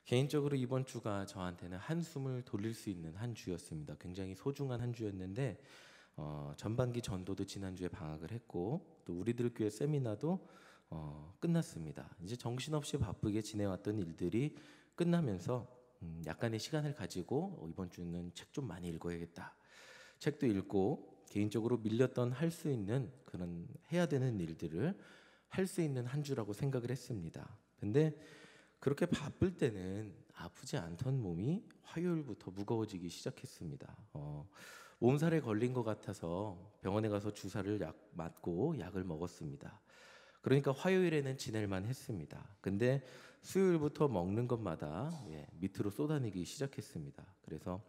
개인적으로 이번 주가 저한테는 한숨을 돌릴 수 있는 한 주였습니다. 굉장히 소중한 한 주였는데 전반기 전도도 지난주에 방학을 했고 또 우리들 교회 세미나도 끝났습니다. 이제 정신없이 바쁘게 지내왔던 일들이 끝나면서 약간의 시간을 가지고 이번 주는 책 좀 많이 읽어야겠다. 책도 읽고 개인적으로 밀렸던 할 수 있는 그런 해야 되는 일들을 할 수 있는 한 주라고 생각을 했습니다. 근데 그렇게 바쁠 때는 아프지 않던 몸이 화요일부터 무거워지기 시작했습니다. 몸살에 걸린 것 같아서 병원에 가서 주사를 맞고 약을 먹었습니다. 그러니까 화요일에는 지낼만 했습니다. 근데 수요일부터 먹는 것마다 밑으로 쏟아내기 시작했습니다. 그래서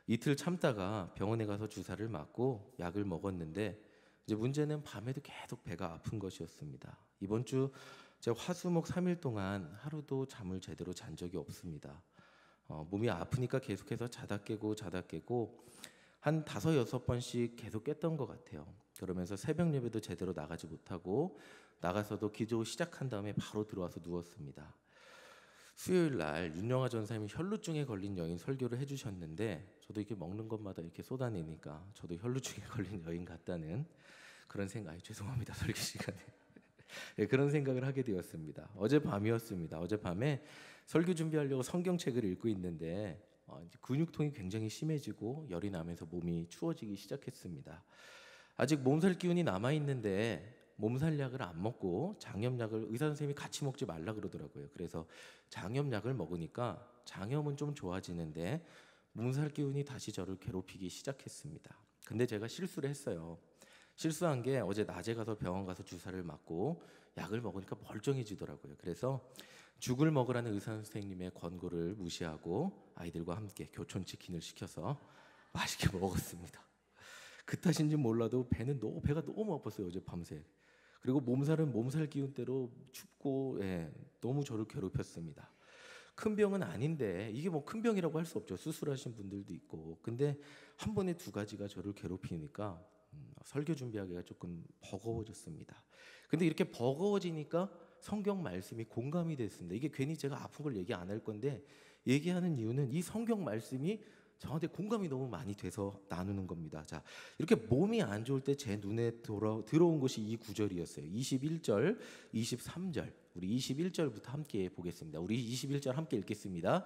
이틀 참다가 병원에 가서 주사를 맞고 약을 먹었는데 이제 문제는 밤에도 계속 배가 아픈 것이었습니다. 이번 주 제가 화수목 3일 동안 하루도 잠을 제대로 잔 적이 없습니다. 몸이 아프니까 계속해서 자다 깨고 한 5-6번씩 계속 깼던 것 같아요. 그러면서 새벽 예배도 제대로 나가지 못하고 나가서도 기도 시작한 다음에 바로 들어와서 누웠습니다. 수요일 날 윤영아 전사님이 혈루증에 걸린 여인 설교를 해주셨는데 저도 이렇게 먹는 것마다 이렇게 쏟아내니까 저도 혈루증에 걸린 여인 같다는 그런 생각, 죄송합니다 설교 시간에 그런 생각을 하게 되었습니다. 어젯밤이었습니다. 어젯밤에 설교 준비하려고 성경책을 읽고 있는데 근육통이 굉장히 심해지고 열이 나면서 몸이 추워지기 시작했습니다. 아직 몸살 기운이 남아있는데 몸살약을 안 먹고 장염약을 의사 선생님이 같이 먹지 말라 그러더라고요. 그래서 장염약을 먹으니까 장염은 좀 좋아지는데 몸살 기운이 다시 저를 괴롭히기 시작했습니다. 근데 제가 실수를 했어요. 실수한 게 어제 낮에 가서 병원 가서 주사를 맞고 약을 먹으니까 멀쩡해지더라고요. 그래서 죽을 먹으라는 의사 선생님의 권고를 무시하고 아이들과 함께 교촌 치킨을 시켜서 맛있게 먹었습니다. 그 탓인지 몰라도 배가 너무 아팠어요. 어제 밤새. 그리고 몸살은 몸살 기운대로 춥고 너무 저를 괴롭혔습니다. 큰 병은 아닌데 이게 뭐 큰 병이라고 할 수 없죠. 수술하신 분들도 있고. 근데 한 번에 두 가지가 저를 괴롭히니까 설교 준비하기가 조금 버거워졌습니다. 근데 이렇게 버거워지니까 성경 말씀이 공감이 됐습니다. 이게 괜히 제가 아픈 걸 얘기 안 할 건데 얘기하는 이유는 이 성경 말씀이 저한테 공감이 너무 많이 돼서 나누는 겁니다. 자, 이렇게 몸이 안 좋을 때 제 눈에 들어온 것이 이 구절이었어요. 21절, 23절. 우리 21절부터 함께 보겠습니다. 우리 21절 함께 읽겠습니다.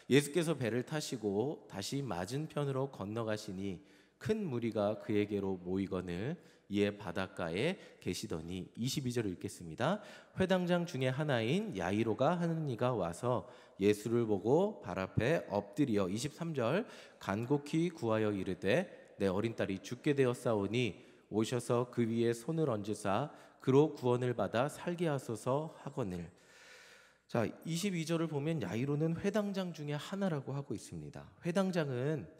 예수께서 배를 타시고 다시 맞은편으로 건너가시니 큰 무리가 그에게로 모이거늘 이에 바닷가에 계시더니 22절을 읽겠습니다. 회당장 중에 하나인 야이로가 하는 이가 와서 예수를 보고 발 앞에 엎드려 23절 간곡히 구하여 이르되 내 어린 딸이 죽게 되었사오니 오셔서 그 위에 손을 얹으사 그로 구원을 받아 살게 하소서 하거늘. 자, 22절을 보면 야이로는 회당장 중에 하나라고 하고 있습니다. 회당장은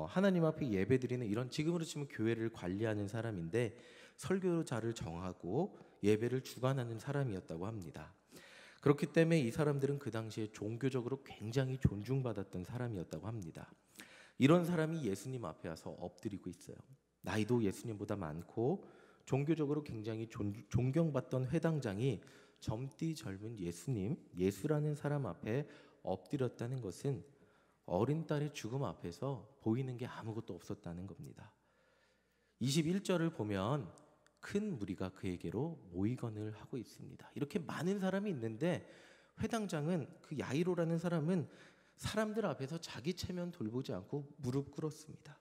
하나님 앞에 예배드리는 이런 지금으로 치면 교회를 관리하는 사람인데 설교자를 정하고 예배를 주관하는 사람이었다고 합니다. 그렇기 때문에 이 사람들은 그 당시에 종교적으로 굉장히 존중받았던 사람이었다고 합니다. 이런 사람이 예수님 앞에 와서 엎드리고 있어요. 나이도 예수님보다 많고 종교적으로 굉장히 존경받던 회당장이 젊디 젊은 예수라는 사람 앞에 엎드렸다는 것은 어린 딸의 죽음 앞에서 보이는 게 아무것도 없었다는 겁니다. 21절을 보면 큰 무리가 그에게로 모이건을 하고 있습니다. 이렇게 많은 사람이 있는데 회당장은 그 야이로라는 사람은 사람들 앞에서 자기 체면 돌보지 않고 무릎 꿇었습니다.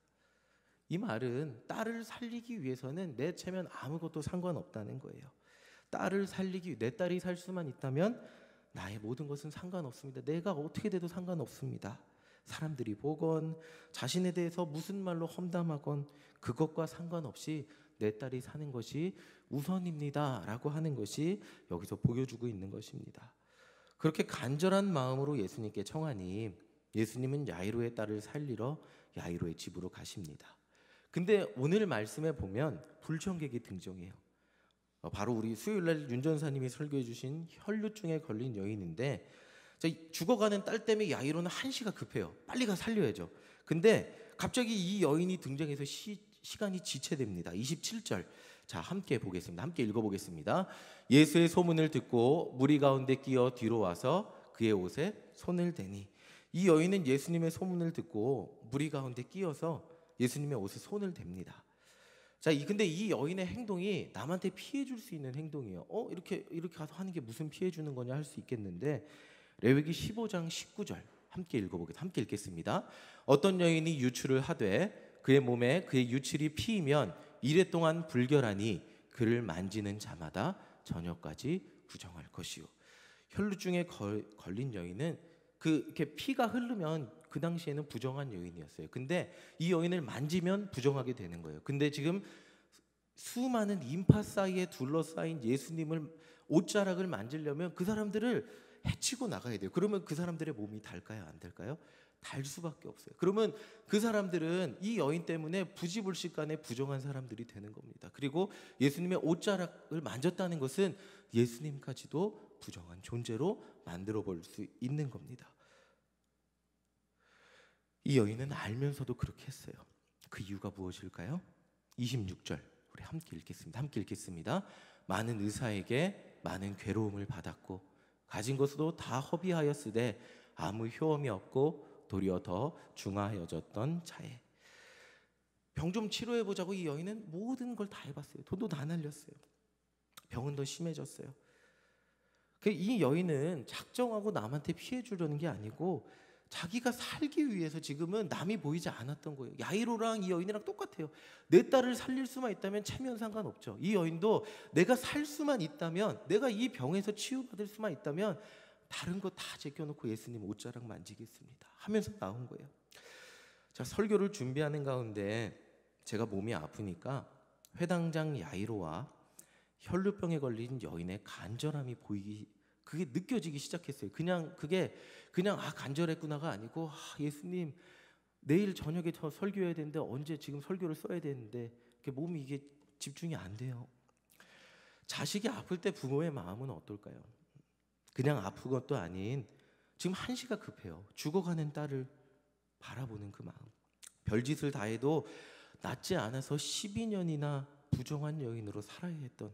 이 말은 딸을 살리기 위해서는 내 체면 아무것도 상관없다는 거예요. 딸을 살리기 위해 내 딸이 살 수만 있다면 나의 모든 것은 상관없습니다. 내가 어떻게 돼도 상관없습니다. 사람들이 보건 자신에 대해서 무슨 말로 험담하건 그것과 상관없이 내 딸이 사는 것이 우선입니다 라고 하는 것이 여기서 보여주고 있는 것입니다. 그렇게 간절한 마음으로 예수님께 청하니 예수님은 야이로의 딸을 살리러 야이로의 집으로 가십니다. 근데 오늘 말씀에 보면 불청객이 등장해요. 바로 우리 수요일날 윤 전사님이 설교해 주신 혈루증에 걸린 여인인데 죽어가는 딸 때문에 야이로는 한시가 급해요. 빨리 가 살려야죠. 근데 갑자기 이 여인이 등장해서 시간이 지체됩니다. 27절. 자, 함께 보겠습니다. 함께 읽어보겠습니다. 예수의 소문을 듣고 무리 가운데 끼어 뒤로 와서 그의 옷에 손을 대니. 이 여인은 예수님의 소문을 듣고 무리 가운데 끼어서 예수님의 옷에 손을 댑니다. 자, 근데 이 여인의 행동이 남한테 피해 줄 수 있는 행동이에요. 이렇게 가서 하는 게 무슨 피해 주는 거냐 할 수 있겠는데, 레위기 15장 19절 함께 읽어보겠습니다. 함께 읽겠습니다. 어떤 여인이 유출을 하되 그의 몸에 그의 유출이 피이면 이레 동안 불결하니 그를 만지는 자마다 저녁까지 부정할 것이요. 혈루증에 걸린 여인은 이렇게 피가 흐르면 그 당시에는 부정한 여인이었어요. 근데 이 여인을 만지면 부정하게 되는 거예요. 근데 지금 수많은 인파 사이에 둘러싸인 예수님을 옷자락을 만지려면 그 사람들을 해치고 나가야 돼요. 그러면 그 사람들의 몸이 닳까요? 안 닳까요? 달 수밖에 없어요. 그러면 그 사람들은 이 여인 때문에 부지불식간에 부정한 사람들이 되는 겁니다. 그리고 예수님의 옷자락을 만졌다는 것은 예수님까지도 부정한 존재로 만들어 볼 수 있는 겁니다. 이 여인은 알면서도 그렇게 했어요. 그 이유가 무엇일까요? 26절 우리 함께 읽겠습니다. 함께 읽겠습니다. 많은 의사에게 많은 괴로움을 받았고 가진 것으로 다 허비하였으되 아무 효험이 없고 도리어 더 중하여졌던 차에. 병 좀 치료해 보자고 이 여인은 모든 걸 다 해봤어요. 돈도 다 날렸어요. 병은 더 심해졌어요. 이 여인은 작정하고 남한테 피해 주려는 게 아니고 자기가 살기 위해서 지금은 남이 보이지 않았던 거예요. 야이로랑 이 여인이랑 똑같아요. 내 딸을 살릴 수만 있다면 체면 상관없죠. 이 여인도 내가 살 수만 있다면, 내가 이 병에서 치유받을 수만 있다면 다른 거 다 제껴놓고 예수님 옷자락 만지겠습니다 하면서 나온 거예요. 자, 설교를 준비하는 가운데 제가 몸이 아프니까 회당장 야이로와 혈루병에 걸린 여인의 간절함이 그게 느껴지기 시작했어요. 그게 그냥 간절했구나가 아니고, 예수님 내일 저녁에 저 설교해야 되는데 언제 지금 설교를 써야 되는데 몸이 이게 집중이 안 돼요. 자식이 아플 때 부모의 마음은 어떨까요? 그냥 아픈 것도 아닌 지금 한시가 급해요. 죽어가는 딸을 바라보는 그 마음. 별짓을 다 해도 낫지 않아서 12년이나 부정한 여인으로 살아야 했던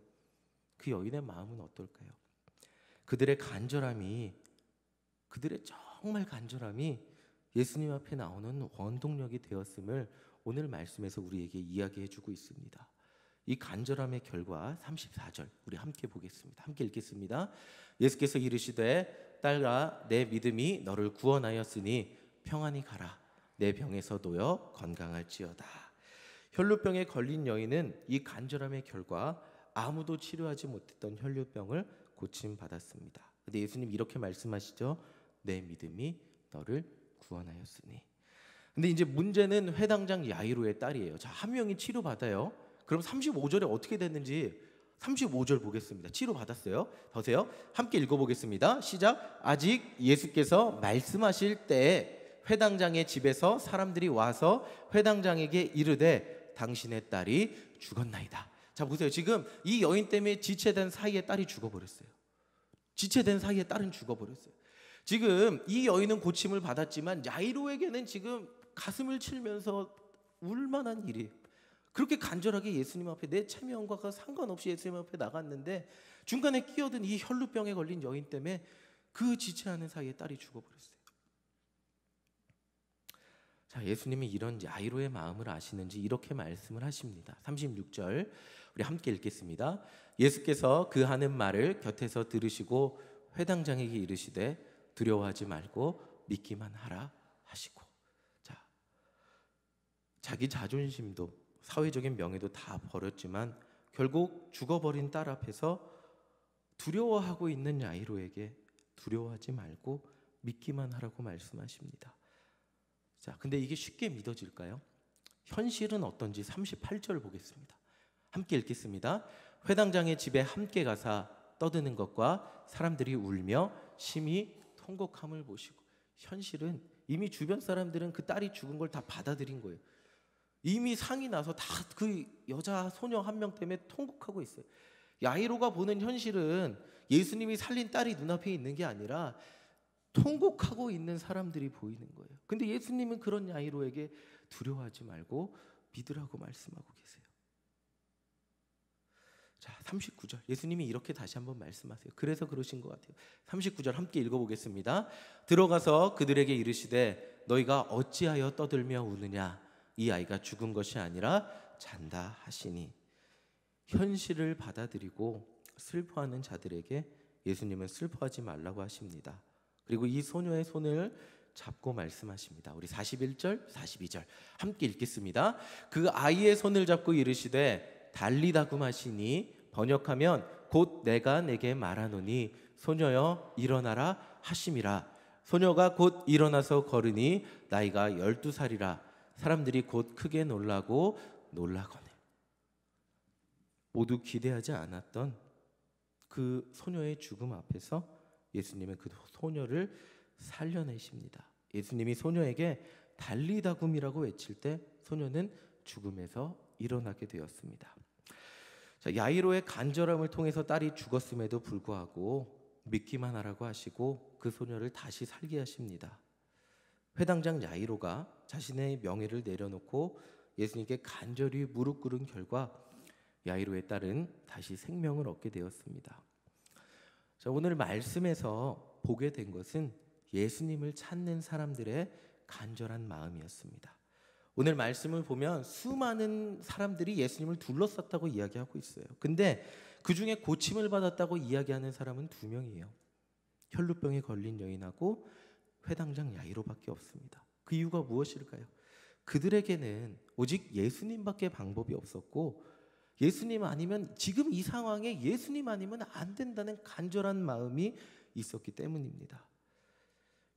그 여인의 마음은 어떨까요? 그들의 정말 간절함이 예수님 앞에 나오는 원동력이 되었음을 오늘 말씀에서 우리에게 이야기해주고 있습니다. 이 간절함의 결과 34절 우리 함께 보겠습니다. 함께 읽겠습니다. 예수께서 이르시되 딸아 내 믿음이 너를 구원하였으니 평안히 가라. 내 병에서 놓여 건강할지어다. 혈루병에 걸린 여인은 이 간절함의 결과 아무도 치료하지 못했던 혈루병을 고침받았습니다. 근데 예수님 이렇게 말씀하시죠. 내 믿음이 너를 구원하였으니. 근데 이제 문제는 회당장 야이로의 딸이에요. 자, 한 명이 치료받아요. 그럼 35절에 어떻게 됐는지 35절 보겠습니다. 치료받았어요. 보세요. 함께 읽어보겠습니다. 시작. 아직 예수께서 말씀하실 때에 회당장의 집에서 사람들이 와서 회당장에게 이르되 당신의 딸이 죽었나이다. 자, 보세요. 지금 이 여인 때문에 지체된 사이에 딸이 죽어버렸어요. 지체된 사이에 딸은 죽어버렸어요. 지금 이 여인은 고침을 받았지만 야이로에게는 지금 가슴을 치면서 울만한 일이에요. 그렇게 간절하게 예수님 앞에 내 체면과 상관없이 예수님 앞에 나갔는데 중간에 끼어든 이 혈루병에 걸린 여인 때문에 그 지체하는 사이에 딸이 죽어버렸어요. 자, 예수님이 이런 야이로의 마음을 아시는지 이렇게 말씀을 하십니다. 36절 우리 함께 읽겠습니다. 예수께서 그 하는 말을 곁에서 들으시고 회당장에게 이르시되 두려워하지 말고 믿기만 하라 하시고. 자, 자기 자존심도 사회적인 명예도 다 버렸지만 결국 죽어버린 딸 앞에서 두려워하고 있는 야이로에게 두려워하지 말고 믿기만 하라고 말씀하십니다. 자, 근데 이게 쉽게 믿어질까요? 현실은 어떤지 38절 보겠습니다. 함께 읽겠습니다. 회당장의 집에 함께 가사 떠드는 것과 사람들이 울며 심히 통곡함을 보시고. 현실은 이미 주변 사람들은 그 딸이 죽은 걸 다 받아들인 거예요. 이미 상이 나서 다 그 여자 소녀 한 명 때문에 통곡하고 있어요. 야이로가 보는 현실은 예수님이 살린 딸이 눈앞에 있는 게 아니라 통곡하고 있는 사람들이 보이는 거예요. 근데 예수님은 그런 야이로에게 두려워하지 말고 믿으라고 말씀하고 계세요. 자, 39절 예수님이 이렇게 다시 한번 말씀하세요. 그래서 그러신 것 같아요. 39절 함께 읽어보겠습니다. 들어가서 그들에게 이르시되 너희가 어찌하여 떠들며 우느냐 이 아이가 죽은 것이 아니라 잔다 하시니. 현실을 받아들이고 슬퍼하는 자들에게 예수님은 슬퍼하지 말라고 하십니다. 그리고 이 소녀의 손을 잡고 말씀하십니다. 우리 41절 42절 함께 읽겠습니다. 그 아이의 손을 잡고 이르시되 달리다굼 하시니 번역하면 곧 내가 내게 말하노니 소녀여 일어나라 하심이라. 소녀가 곧 일어나서 걸으니 나이가 12살이라. 사람들이 곧 크게 놀라고 놀라거늘. 모두 기대하지 않았던 그 소녀의 죽음 앞에서 예수님은 그 소녀를 살려내십니다. 예수님이 소녀에게 달리다굼이라고 외칠 때 소녀는 죽음에서 일어나게 되었습니다. 자, 야이로의 간절함을 통해서 딸이 죽었음에도 불구하고 믿기만 하라고 하시고 그 소녀를 다시 살게 하십니다. 회당장 야이로가 자신의 명예를 내려놓고 예수님께 간절히 무릎 꿇은 결과 야이로의 딸은 다시 생명을 얻게 되었습니다. 자, 오늘 말씀에서 보게 된 것은 예수님을 찾는 사람들의 간절한 마음이었습니다. 오늘 말씀을 보면 수많은 사람들이 예수님을 둘러쌌다고 이야기하고 있어요. 근데 그 중에 고침을 받았다고 이야기하는 사람은 2명이에요. 혈루병에 걸린 여인하고 회당장 야이로밖에 없습니다. 그 이유가 무엇일까요? 그들에게는 오직 예수님밖에 방법이 없었고 예수님 아니면 지금 이 상황에 예수님 아니면 안 된다는 간절한 마음이 있었기 때문입니다.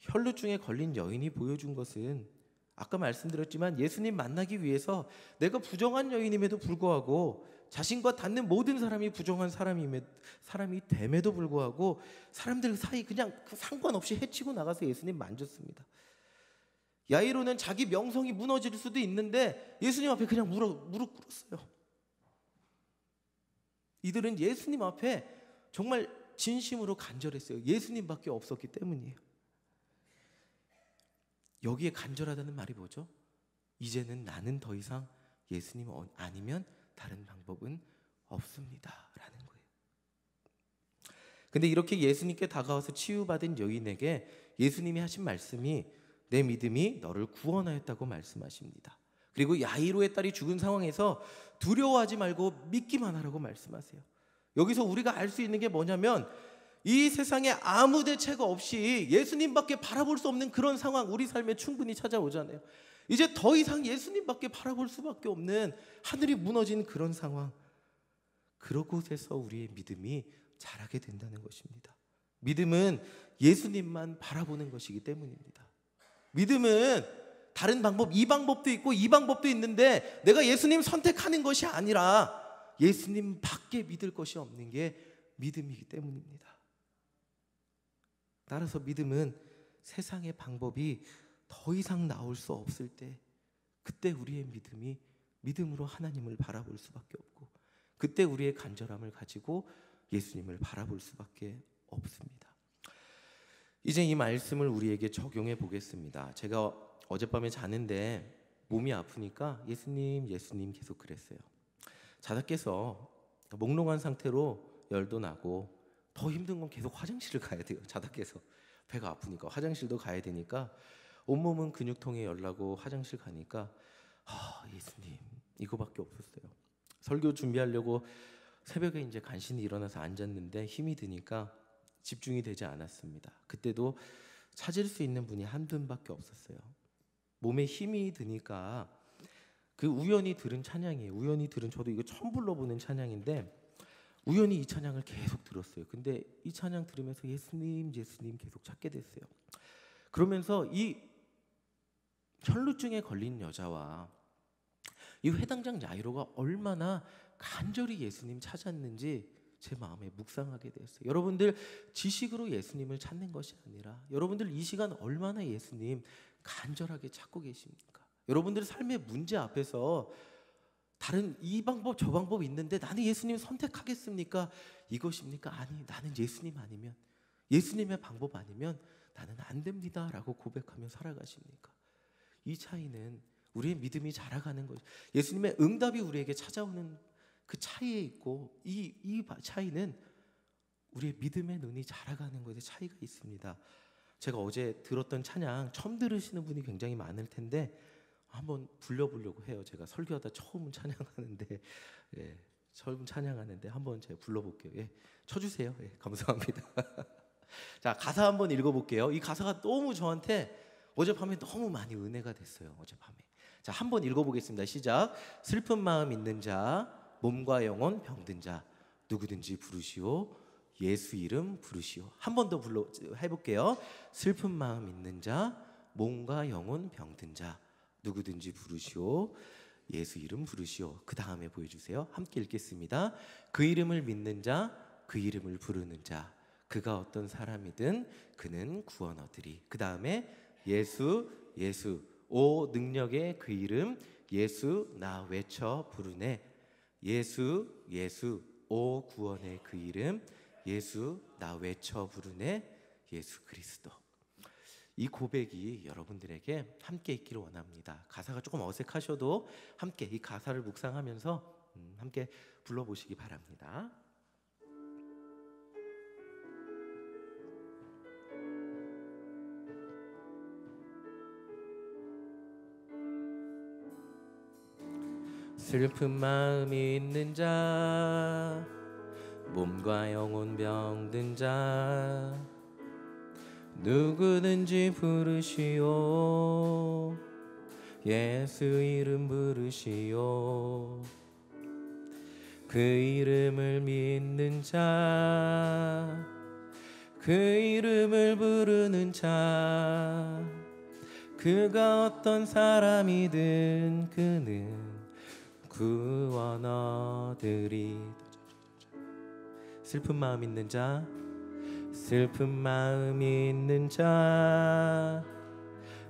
혈루증에 걸린 여인이 보여준 것은 아까 말씀드렸지만 예수님 만나기 위해서 내가 부정한 여인임에도 불구하고 자신과 닿는 모든 사람이 부정한 사람이 됨에도 불구하고 사람들 사이 그냥 상관없이 해치고 나가서 예수님 만졌습니다. 야이로는 자기 명성이 무너질 수도 있는데 예수님 앞에 그냥 무릎 꿇었어요. 이들은 예수님 앞에 정말 진심으로 간절했어요. 예수님밖에 없었기 때문이에요. 여기에 간절하다는 말이 뭐죠? 이제는 나는 더 이상 예수님 아니면 다른 방법은 없습니다 라는 거예요. 근데 이렇게 예수님께 다가와서 치유받은 여인에게 예수님이 하신 말씀이 내 믿음이 너를 구원하였다고 말씀하십니다. 그리고 야이로의 딸이 죽은 상황에서 두려워하지 말고 믿기만 하라고 말씀하세요. 여기서 우리가 알 수 있는 게 뭐냐면 이 세상에 아무 대책 없이 예수님밖에 바라볼 수 없는 그런 상황 우리 삶에 충분히 찾아오잖아요. 이제 더 이상 예수님밖에 바라볼 수밖에 없는 하늘이 무너진 그런 상황, 그런 곳에서 우리의 믿음이 자라게 된다는 것입니다. 믿음은 예수님만 바라보는 것이기 때문입니다. 믿음은 다른 방법, 이 방법도 있고 이 방법도 있는데 내가 예수님 선택하는 것이 아니라 예수님 밖에 믿을 것이 없는 게 믿음이기 때문입니다. 따라서 믿음은 세상의 방법이 더 이상 나올 수 없을 때 그때 우리의 믿음이 믿음으로 하나님을 바라볼 수밖에 없고 그때 우리의 간절함을 가지고 예수님을 바라볼 수밖에 없습니다. 이제 이 말씀을 우리에게 적용해 보겠습니다. 제가 어젯밤에 자는데 몸이 아프니까 예수님 계속 그랬어요. 자다 깨서 몽롱한 상태로 열도 나고 더 힘든 건 계속 화장실을 가야 돼요. 자다 깨서 배가 아프니까 화장실도 가야 되니까 온몸은 근육통에 열나고 화장실 가니까 예수님 이거밖에 없었어요. 설교 준비하려고 새벽에 이제 간신히 일어나서 앉았는데 힘이 드니까 집중이 되지 않았습니다. 그때도 찾을 수 있는 분이 한 분밖에 없었어요. 몸에 힘이 드니까 그 우연히 들은 찬양이에요. 저도 이거 처음 불러보는 찬양인데 우연히 이 찬양을 계속 들었어요. 근데 이 찬양 들으면서 예수님 계속 찾게 됐어요. 그러면서 이 혈루증에 걸린 여자와 이 회당장 야이로가 얼마나 간절히 예수님 찾았는지 제 마음에 묵상하게 되었어요. 여러분들 지식으로 예수님을 찾는 것이 아니라 여러분들 이 시간 얼마나 예수님 간절하게 찾고 계십니까? 여러분들 삶의 문제 앞에서 다른 이 방법 저 방법 있는데 나는 예수님 선택하겠습니까? 이것입니까? 아니, 나는 예수님 아니면 예수님의 방법 아니면 나는 안 됩니다 라고 고백하며 살아가십니까? 이 차이는 우리의 믿음이 자라가는 것, 예수님의 응답이 우리에게 찾아오는 그 차이에 있고 이 차이는 우리의 믿음의 눈이 자라가는 것에 차이가 있습니다. 제가 어제 들었던 찬양 처음 들으시는 분이 굉장히 많을 텐데 한번 불러보려고 해요. 제가 설교하다 처음 찬양하는데 처음 찬양하는데 한번 제가 불러볼게요. 쳐주세요. 감사합니다. 자, 가사 한번 읽어볼게요. 이 가사가 너무 저한테 어젯밤에 너무 많이 은혜가 됐어요. 어젯밤에. 자, 한번 읽어보겠습니다. 시작. 슬픈 마음 있는 자, 몸과 영혼 병든 자, 누구든지 부르시오. 예수 이름 부르시오. 한 번 더 해볼게요. 슬픈 마음 있는 자, 몸과 영혼 병든 자, 누구든지 부르시오. 예수 이름 부르시오. 그 다음에 보여주세요. 함께 읽겠습니다. 그 이름을 믿는 자, 그 이름을 부르는 자, 그가 어떤 사람이든 그는 구원 얻으리. 그 다음에 예수 오 능력의 그 이름 예수 나 외쳐 부르네. 예수 오 구원의 그 이름 예수 나 외쳐 부르네. 예수 그리스도. 이 고백이 여러분들에게 함께 있기를 원합니다. 가사가 조금 어색하셔도 함께 이 가사를 묵상하면서 함께 불러보시기 바랍니다. 슬픈 마음이 있는 자, 몸과 영혼 병든 자, 누구든지 부르시오. 예수 이름 부르시오. 그 이름을 믿는 자, 그 이름을 부르는 자, 그가 어떤 사람이든 그는 구원 얻으리. 슬픈 마음 있는 자, 슬픈 마음 있는 자,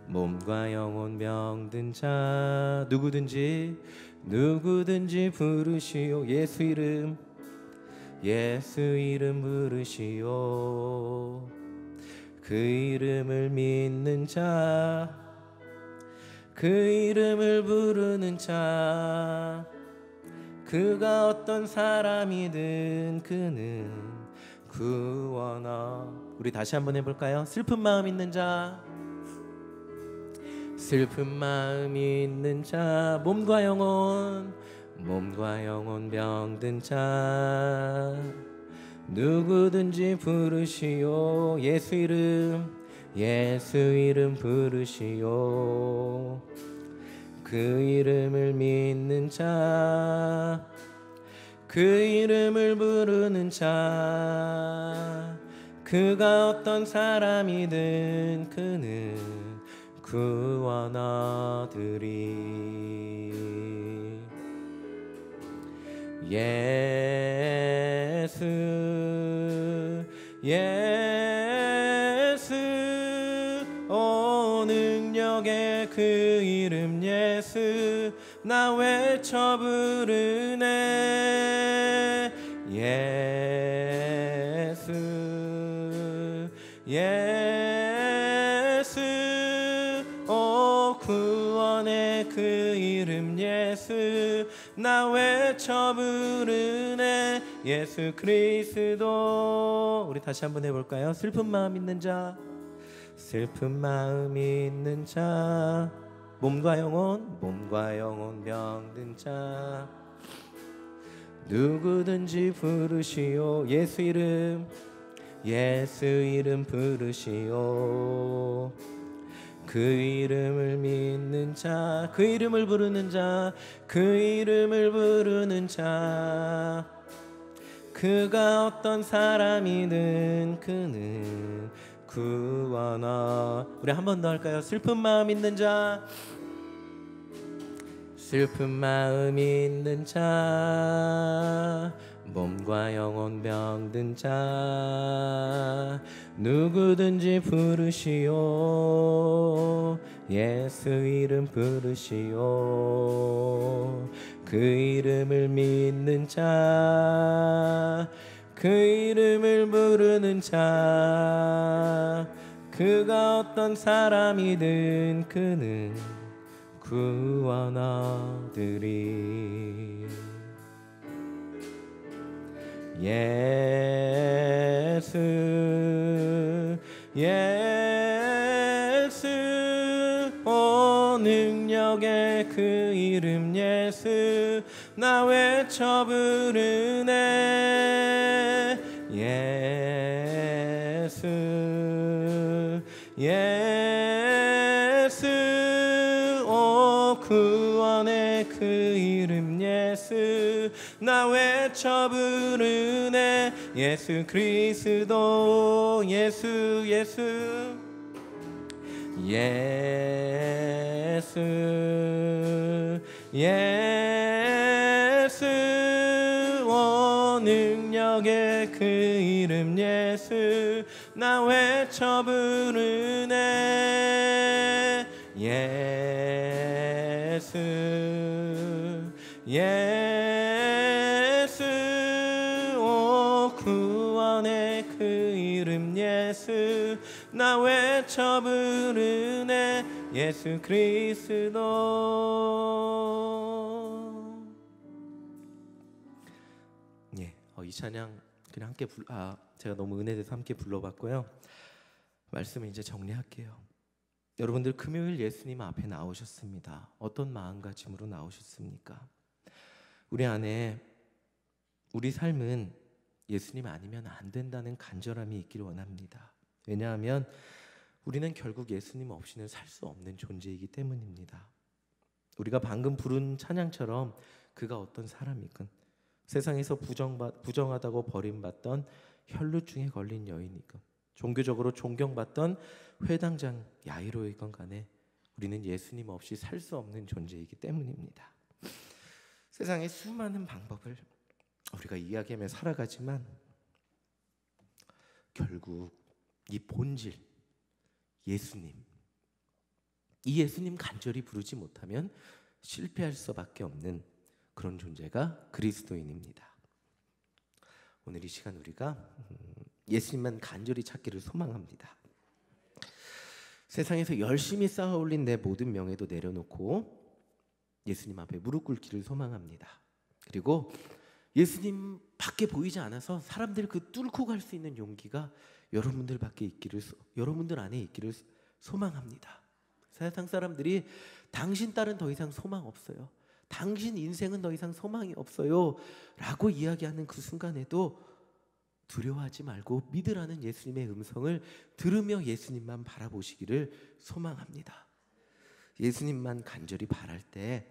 몸과 영혼 병든 자, 누구든지 부르시오. 예수 이름 부르시오. 그 이름을 믿는 자, 그 이름을 부르는 자, 그가 어떤 사람이든 그는 구원 얻으리. 우리 다시 한번 해볼까요? 슬픈 마음 있는 자, 슬픈 마음이 있는 자, 몸과 영혼 병든 자, 누구든지 부르시오. 예수 이름 부르시오. 그 이름을 믿는 자, 그 이름을 부르는 자, 그가 어떤 사람이든 그는 구원 얻으리. 예수 오 능력의 그 이름 예수 나 외쳐 부르네. 예수 오 구원의 그 이름 예수 나 외쳐 부르네. 예수 그리스도. 우리 다시 한번 해볼까요? 슬픈 마음 있는 자, 슬픈 마음 있는 자, 몸과 영혼 병든 자, 누구든지 부르시오. 예수 이름 부르시오. 그 이름을 믿는 자, 그 이름을 부르는 자, 그 이름을 부르는 자, 그가 어떤 사람이든 그는 구원 얻으리. 우리 한 번 더 할까요? 슬픈 마음 있는 자, 슬픈 마음 있는 자, 몸과 영혼 병든 자, 누구든지 부르시오. 예수 이름 부르시오. 그 이름을 믿는 자, 그 이름을 부르는 자, 그가 어떤 사람이든 그는 구원 얻으리. 예수 예수 오 능력의 그 이름 예수 나 외쳐 부르네 예수 예수 오 구원의 그 이름 예수 나 외쳐 부르네 예수 그리스도 예수 예수 예수 예수 오 능력의 그 이름 예수 나 외쳐 부르네 예수 예수 오 구원의 그 이름 예수 나 외쳐 부르네 예수 그리스도. 예, 이 찬양 그냥 함께 제가 너무 은혜돼서 함께 불러봤고요. 말씀을 이제 정리할게요. 여러분들 금요일 예수님 앞에 나오셨습니다. 어떤 마음가짐으로 나오셨습니까? 우리 안에 우리 삶은 예수님 아니면 안 된다는 간절함이 있기를 원합니다. 왜냐하면 우리는 결국 예수님 없이는 살 수 없는 존재이기 때문입니다. 우리가 방금 부른 찬양처럼 그가 어떤 사람이건 세상에서 부정하다고 버림받던 혈루증에 걸린 여인이건 종교적으로 존경받던 회당장 야이로이건 간에 우리는 예수님 없이 살 수 없는 존재이기 때문입니다. 세상의 수많은 방법을 우리가 이야기하며 살아가지만 결국 이 본질 예수님, 이 예수님 간절히 부르지 못하면 실패할 수밖에 없는 그런 존재가 그리스도인입니다. 오늘 이 시간 우리가 예수님만 간절히 찾기를 소망합니다. 세상에서 열심히 쌓아 올린 내 모든 명예도 내려놓고 예수님 앞에 무릎 꿇기를 소망합니다. 그리고 예수님 밖에 보이지 않아서 사람들 그 뚫고 갈 수 있는 용기가 여러분들 안에 있기를 소망합니다. 세상 사람들이 당신 딸은 더 이상 소망 없어요, 당신 인생은 더 이상 소망이 없어요 라고 이야기하는 그 순간에도 두려워하지 말고 믿으라는 예수님의 음성을 들으며 예수님만 바라보시기를 소망합니다. 예수님만 간절히 바랄 때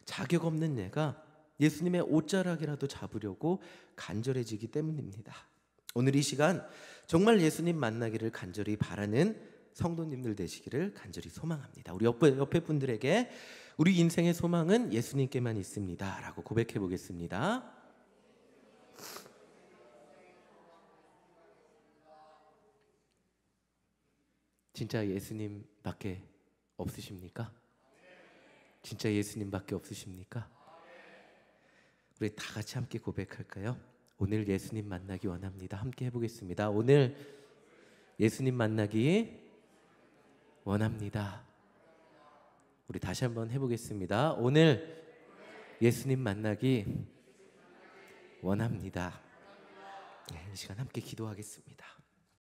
자격 없는 내가 예수님의 옷자락이라도 잡으려고 간절해지기 때문입니다. 오늘 이 시간 정말 예수님 만나기를 간절히 바라는 성도님들 되시기를 간절히 소망합니다. 우리 옆에 분들에게 우리 인생의 소망은 예수님께만 있습니다 라고 고백해 보겠습니다. 진짜 예수님밖에 없으십니까? 진짜 예수님밖에 없으십니까? 우리 다 같이 함께 고백할까요? 오늘 예수님 만나기 원합니다. 함께 해보겠습니다. 오늘 예수님 만나기 원합니다. 우리 다시 한번 해보겠습니다. 오늘 예수님 만나기 원합니다. 이 시간 함께 기도하겠습니다.